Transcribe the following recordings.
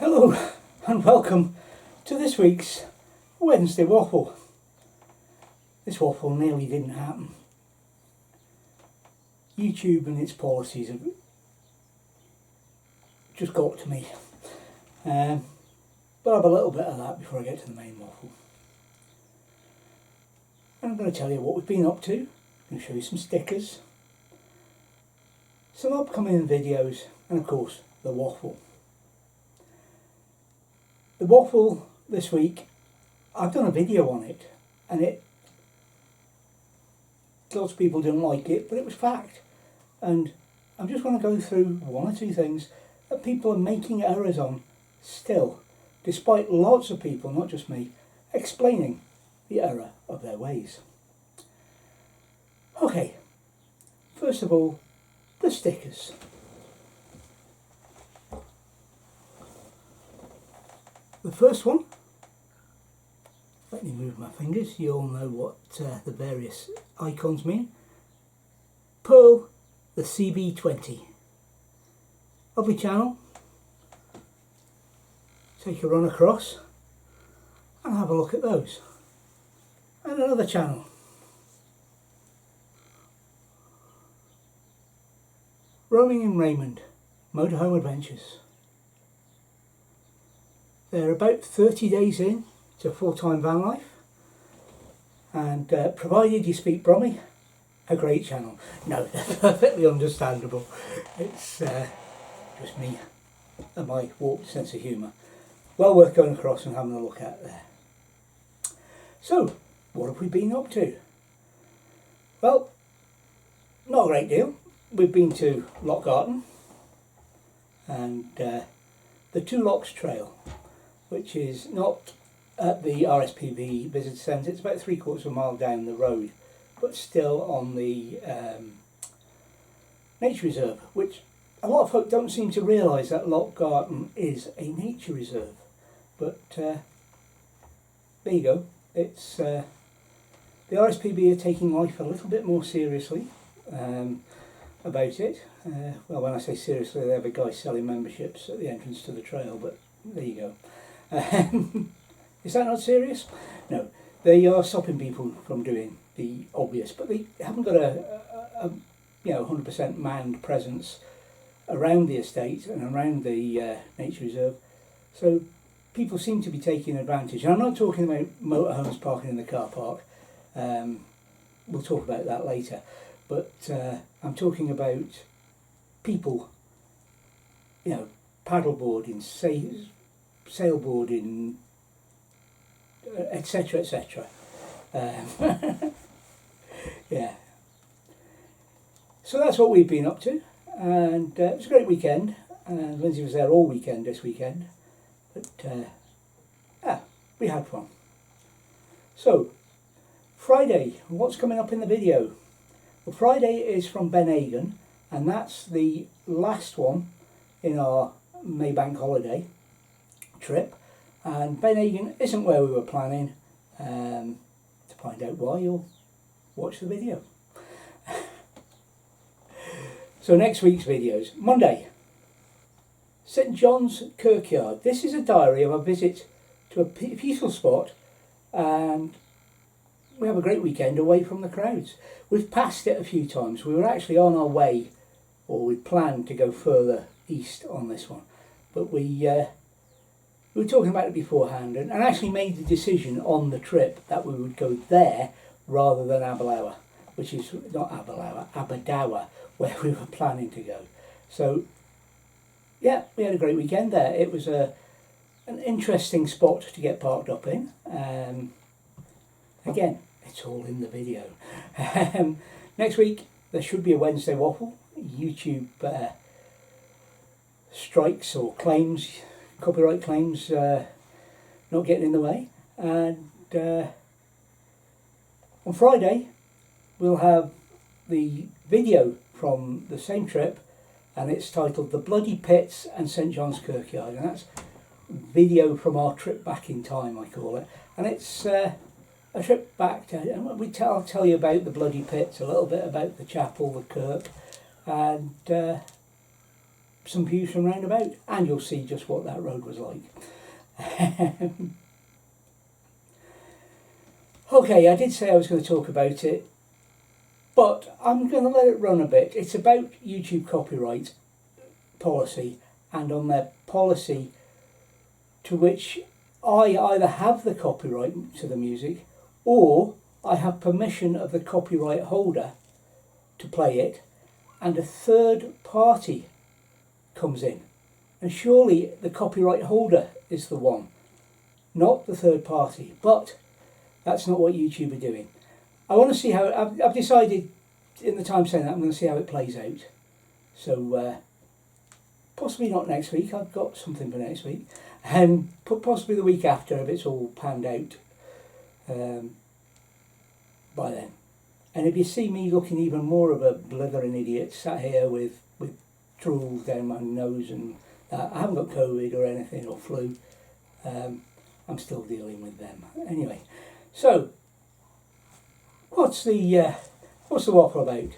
Hello and welcome to this week's Wednesday Waffle. This waffle nearly didn't happen. YouTube and its policies have just got to me. But I'll have a little bit of that before I get to the main waffle. And I'm going to tell you what we've been up to. I'm going to show you some stickers, some upcoming videos, and of course the waffle. The waffle this week, I've done a video on it, and lots of people didn't like it, but it was fact. And I'm just going to go through one or two things that people are making errors on still, despite lots of people, not just me, explaining the error of their ways. Okay, first of all, the stickers. The first one, let me move my fingers, you all know what the various icons mean. Pearl, the CB20. Lovely channel. Take a run across and have a look at those. And another channel. Roaming in Raymond, Motorhome Adventures. They're about 30 days in to full-time van life, and provided you speak Brummy, a great channel. No, they're perfectly understandable. It's just me and my warped sense of humour. Well worth going across and having a look at there. So, what have we been up to? Well, not a great deal. We've been to Loch Garten and the Two Lochs Trail, which is not at the RSPB Visitor Centre. It's about 3/4 of a mile down the road, but still on the nature reserve, which a lot of folk don't seem to realise that Loch Garten is a nature reserve. But there you go. It's the RSPB are taking life a little bit more seriously about it. Well, when I say seriously, they have a guy selling memberships at the entrance to the trail, but there you go. Is that not serious? No, they are stopping people from doing the obvious, but they haven't got a 100% manned presence around the estate and around the nature reserve. So people seem to be taking advantage. And I'm not talking about motorhomes parking in the car park. We'll talk about that later. But I'm talking about people, paddleboarding, sailboarding, etc, etc. Yeah. So that's what we've been up to, and it was a great weekend, and Lindsay was there all weekend this weekend, but we had fun. So, Friday, what's coming up in the video? Well, Friday is from Ben Aigan, and that's the last one in our Maybank holiday trip, and Ben Aigan isn't where we were planning. To find out why, you'll watch the video. So next week's videos. Monday, St John's Kirkyard. This is a diary of a visit to a peaceful spot, and we have a great weekend away from the crowds. We've passed it a few times. We were actually on our way, or we planned to go further east on this one, but we were talking about it beforehand, and actually made the decision on the trip that we would go there rather than Aberlour, which is not Aberlour, Aberdour, where we were planning to go. So yeah, we had a great weekend there. It was an interesting spot to get parked up in. Again, it's all in the video. Next week there should be a Wednesday Waffle. YouTube strikes or claims, copyright claims, not getting in the way. And on Friday we'll have the video from the same trip, and it's titled The Bloody Pits and St John's Kirkyard, and that's video from our trip back in time, I call it. And it's a trip back to, I'll tell you about the Bloody Pits, a little bit about the chapel, the kirk, and some views from round about, and you'll see just what that road was like. Okay, I did say I was going to talk about it, but I'm going to let it run a bit. It's about YouTube copyright policy, and on their policy to which I either have the copyright to the music, or I have permission of the copyright holder to play it, and a third party comes in. And surely the copyright holder is the one, not the third party. But that's not what YouTube are doing. I want to see how, I've decided in the time saying that I'm going to see how it plays out. So possibly not next week, I've got something for next week. And possibly the week after if it's all panned out by then. And if you see me looking even more of a blithering idiot, sat here with drools down my nose and I haven't got COVID or anything, or flu, I'm still dealing with them. Anyway, so what's the waffle about?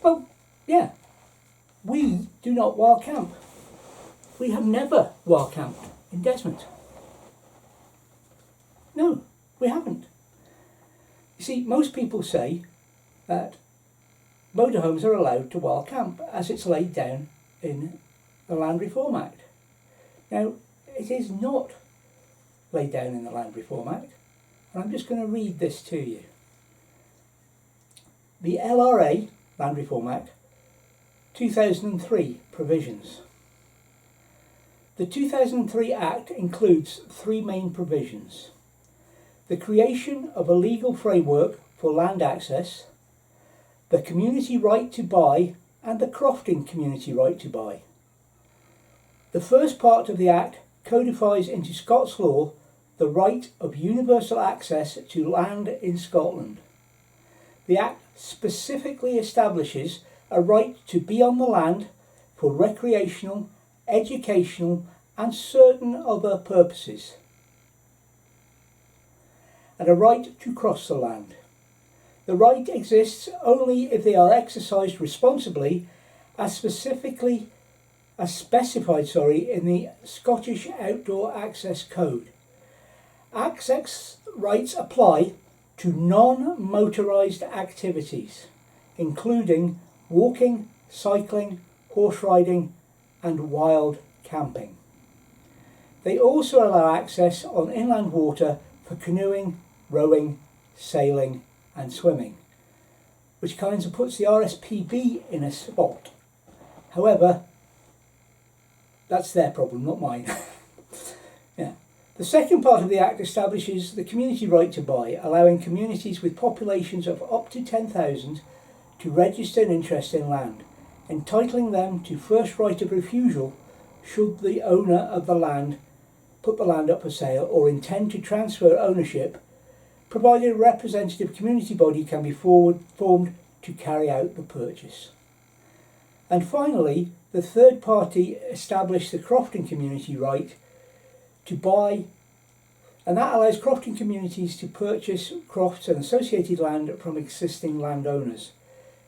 Well, yeah, we do not wild camp. We have never wild camped in Desmond. No, we haven't. You see, most people say that motorhomes are allowed to wild camp as it's laid down in the Land Reform Act. Now, it is not laid down in the Land Reform Act, and I'm just going to read this to you. The LRA, Land Reform Act, 2003 provisions. The 2003 Act includes three main provisions: the creation of a legal framework for land access, the community right to buy, and the crofting community right to buy. The first part of the Act codifies into Scots law the right of universal access to land in Scotland. The Act specifically establishes a right to be on the land for recreational, educational, and certain other purposes, and a right to cross the land. The right exists only if they are exercised responsibly, as specified in the Scottish Outdoor Access Code. Access rights apply to non-motorised activities, including walking, cycling, horse riding, and wild camping. They also allow access on inland water for canoeing, rowing, sailing, and swimming, which kind of puts the RSPB in a spot. However, that's their problem, not mine. Yeah. The second part of the Act establishes the community right to buy, allowing communities with populations of up to 10,000 to register an interest in land, entitling them to first right of refusal should the owner of the land put the land up for sale or intend to transfer ownership, provided a representative community body can be formed to carry out the purchase. And finally, the third party established the crofting community right to buy, and that allows crofting communities to purchase crofts and associated land from existing landowners.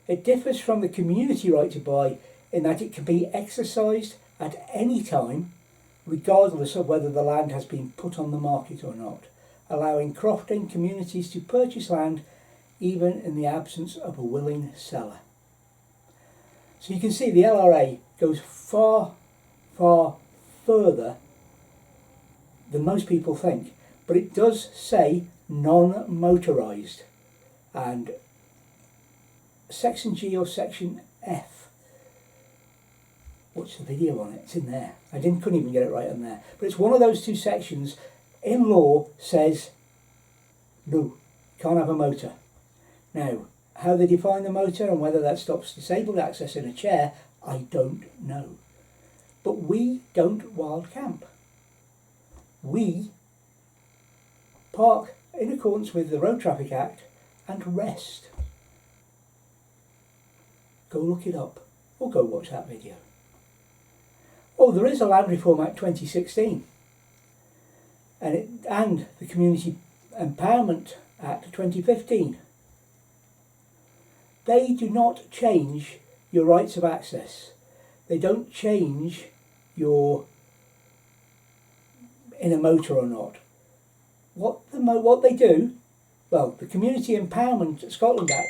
It differs from the community right to buy in that it can be exercised at any time, regardless of whether the land has been put on the market or not, allowing crofting communities to purchase land even in the absence of a willing seller. So you can see the LRA goes far, far further than most people think, but it does say non-motorised, and section G or section F, watch the video on it, it's in there. I couldn't even get it right on there, but it's one of those two sections in law says no, can't have a motor. Now, how they define the motor and whether that stops disabled access in a chair, I don't know. But we don't wild camp. We park in accordance with the Road Traffic Act and rest. Go look it up or go watch that video. Oh, there is a Land Reform Act 2016 and the Community Empowerment Act 2015. They do not change your rights of access. They don't change your in a motor or not. What they do, well, the Community Empowerment Scotland Act,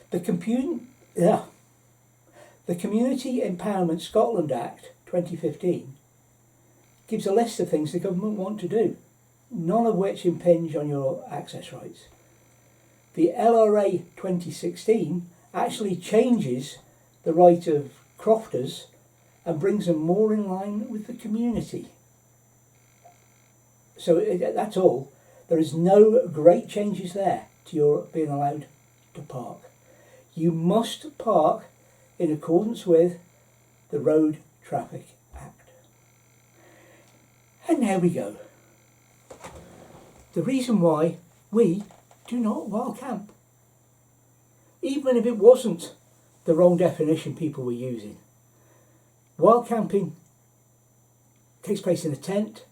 the Community Empowerment Scotland Act 2015 gives a list of things the government want to do, none of which impinge on your access rights. The LRA 2016 actually changes the right of crofters and brings them more in line with the community. So that's all. There is no great changes there to your being allowed to park. You must park in accordance with the Road Traffic Act. And there we go. The reason why we do not wild camp. Even if it wasn't the wrong definition people were using. Wild camping takes place in a tent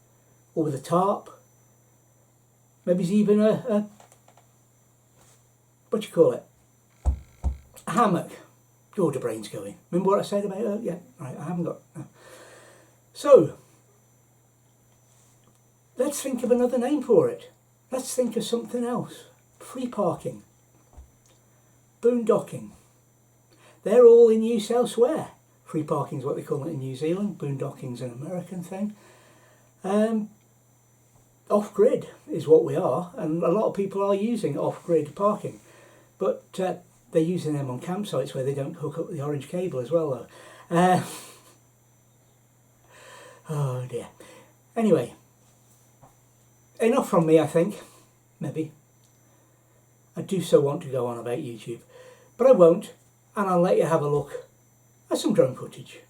or with a tarp. Maybe it's even a what do you call it? A hammock. Oh, the brain's going. Remember what I said about it? Yeah, right, I haven't got. So, let's think of another name for it. Let's think of something else. Free parking. Boondocking. They're all in use elsewhere. Free parking is what they call it in New Zealand. Boondocking's an American thing. Off-grid is what we are, and a lot of people are using off-grid parking. But they're using them on campsites where they don't hook up the orange cable as well, though. Oh dear. Anyway, enough from me, I think. Maybe. I do so want to go on about YouTube, but I won't, and I'll let you have a look at some drone footage.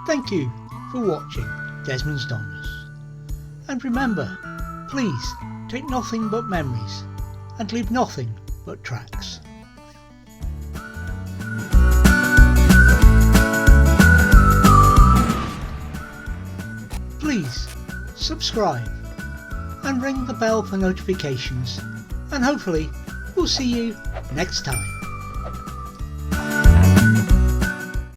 Thank you for watching Desmond's Donners. And remember, please take nothing but memories and leave nothing but tracks. Please subscribe and ring the bell for notifications, and hopefully we'll see you next time.